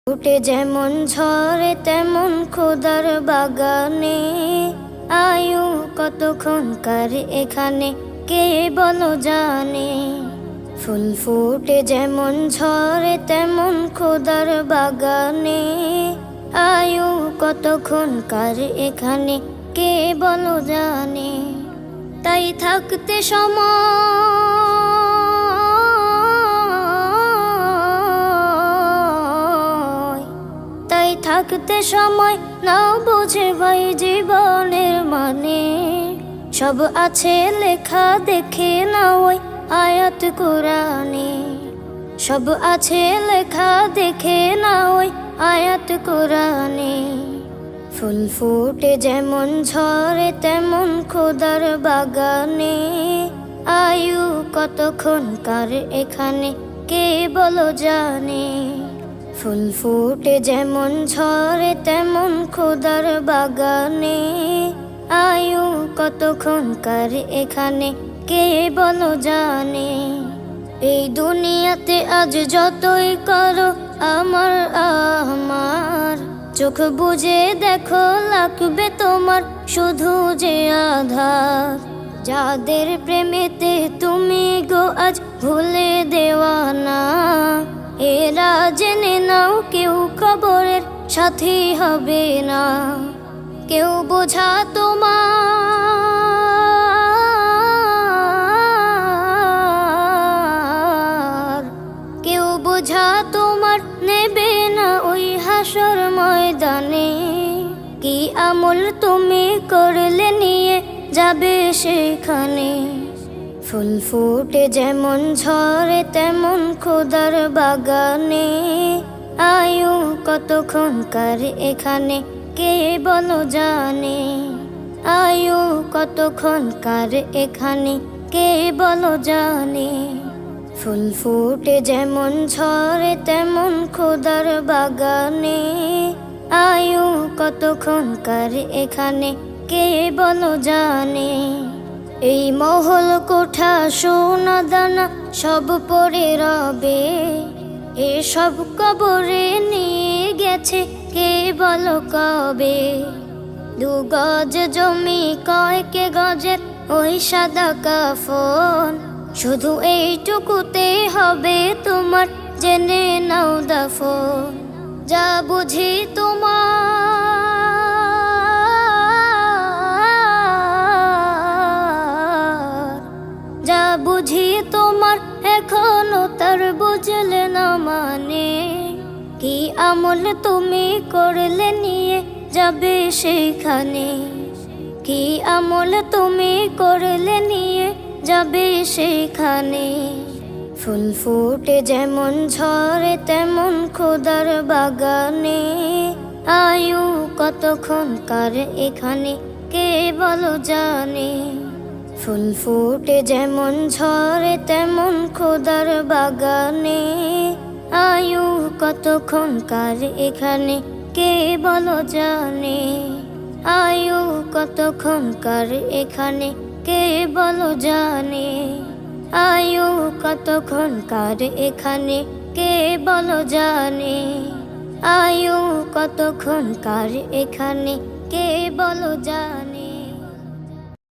উঠে যেমন ঝরে তেমন খোদার বাগানে, আয়ু কতক্ষণকার এখানে কে বলো জানে। ফুল ফুটে যেমন ঝরে তেমন খোদার বাগানে, আয়ু কতক্ষণকার এখানে কে বলো জানে। তাই থাকতে থাকতে সময় না বুঝে ভাই জীবনের মানে, সব আছে লেখা দেখে না ওই আয়াত কোরআনে। সব আছে লেখা দেখে না ওই আয়াত কোরআনে। ফুল ফুটে যেমন ঝরে তেমন খোদার বাগানে, আয়ু কতক্ষণকার এখানে কে বলো জানে। ফুল ফুটে যেমন ঝরে তেমন খোদার বাগানে, আয়ু কতক্ষণকার এখানে কে বলো জানে। এই দুনিয়াতে আজ যতই করো আমার আমার, চোখ বুজে দেখো লাগবে তোমার শুধু যে আধার। যাদের প্রেমেতে তুমি গো আজ ভুলে দেওয়ানা, এরা জেনে নাও কেউ কবরের সাথী হবে না। কেউ বোঝা তোমার, কেউ বোঝা তোমার নেবে না ওই হাসর ময়দানে। কি আমল তুমি করলে নিয়ে যাবে সেখানে। ফুল ফুটে যেমন ঝরে তেমন খোদার বাগানে, আয়ু কতক্ষণকার এখানে কে বলো জানে। আয়ু কতক্ষণকার এখানে কে বলো জানে। ফুল ফুটে যেমন ঝরে তেমন খোদার বাগানে, আয়ু কতক্ষণকার এখানে কে বলো জানে। এই মহল কোঠা সোনা দানা সব পড়ে রবে, এসব কবরে নিয়ে গেছে কে বলো কবে। 2 গজ জমি কয়েক গজের ওই সাদা কাফন, শুধু এইটুকুতে হবে তোমার জেনে নাও দাফন। যা বুঝি যা বুঝি তোমার এখনো তার বুঝলে না মানে। কি আমল তুমি করলে নিয়ে যাবে সেইখানে, কি আমল তুমি করলে নিয়ে যাবে সেইখানে। ফুল ফুটে যেমন ঝরে তেমন খোদার বাগানে, আয়ু কতক্ষণ কার এখানে কে বলো জানে। ফুল ফুটে যেমন ঝরে তেমন খোদার বাগানে, আয়ু কতক্ষণ কার এখানে কে বলো জানে। আয়ু কতক্ষণ কার এখানে কে বলো জানে। আয়ু কতক্ষণ কার এখানে কে বলো জানে। আয়ু কতক্ষণ কার এখানে কে বলো জানে।